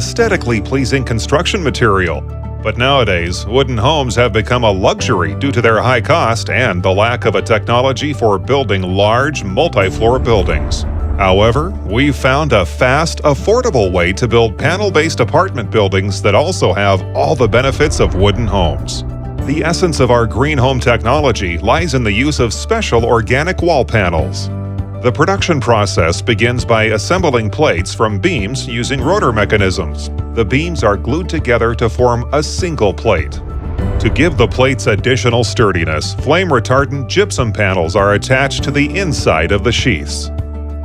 aesthetically pleasing construction material. But nowadays, wooden homes have become a luxury due to their high cost and the lack of a technology for building large, multi-floor buildings. However, we've found a fast, affordable way to build panel-based apartment buildings that also have all the benefits of wooden homes. The essence of our green home technology lies in the use of special organic wall panels. The production process begins by assembling plates from beams using rotor mechanisms. The beams are glued together to form a single plate. To give the plates additional sturdiness, flame-retardant gypsum panels are attached to the inside of the sheaths.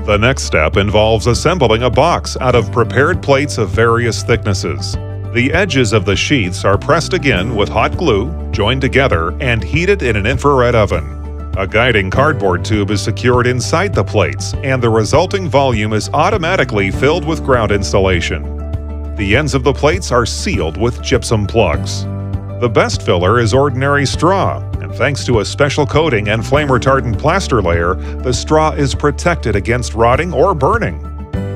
The next step involves assembling a box out of prepared plates of various thicknesses. The edges of the sheaths are pressed again with hot glue, joined together, and heated in an infrared oven. A guiding cardboard tube is secured inside the plates, and the resulting volume is automatically filled with ground insulation. The ends of the plates are sealed with gypsum plugs. The best filler is ordinary straw, and thanks to a special coating and flame-retardant plaster layer, the straw is protected against rotting or burning.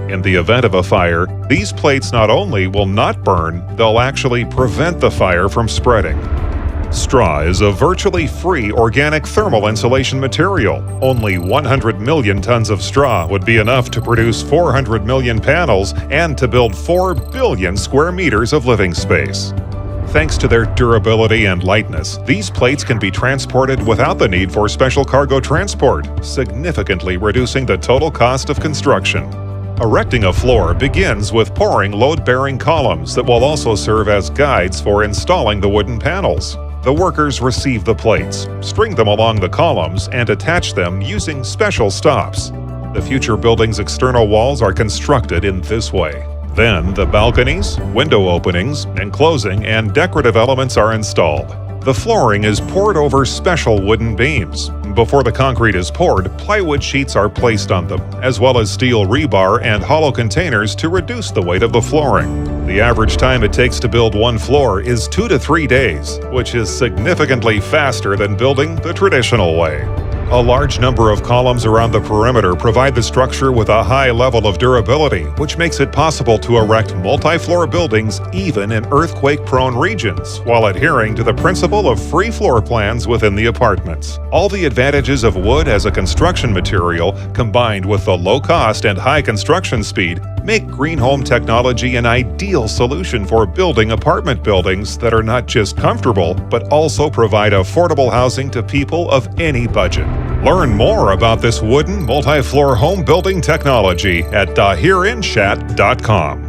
In the event of a fire, these plates not only will not burn, they'll actually prevent the fire from spreading. Straw is a virtually free organic thermal insulation material. Only 100 million tons of straw would be enough to produce 400 million panels and to build 4 billion square meters of living space. Thanks to their durability and lightness, these plates can be transported without the need for special cargo transport, significantly reducing the total cost of construction. Erecting a floor begins with pouring load-bearing columns that will also serve as guides for installing the wooden panels. The workers receive the plates, string them along the columns, and attach them using special stops. The future building's external walls are constructed in this way. Then, the balconies, window openings, enclosing, and decorative elements are installed. The flooring is poured over special wooden beams. Before the concrete is poured, plywood sheets are placed on them, as well as steel rebar and hollow containers to reduce the weight of the flooring. The average time it takes to build one floor is 2 to 3 days, which is significantly faster than building the traditional way. A large number of columns around the perimeter provide the structure with a high level of durability, which makes it possible to erect multi-floor buildings even in earthquake-prone regions, while adhering to the principle of free floor plans within the apartments. All the advantages of wood as a construction material, combined with the low cost and high construction speed, make green home technology an ideal solution for building apartment buildings that are not just comfortable, but also provide affordable housing to people of any budget. Learn more about this wooden multi-floor home building technology at dahirinchat.com.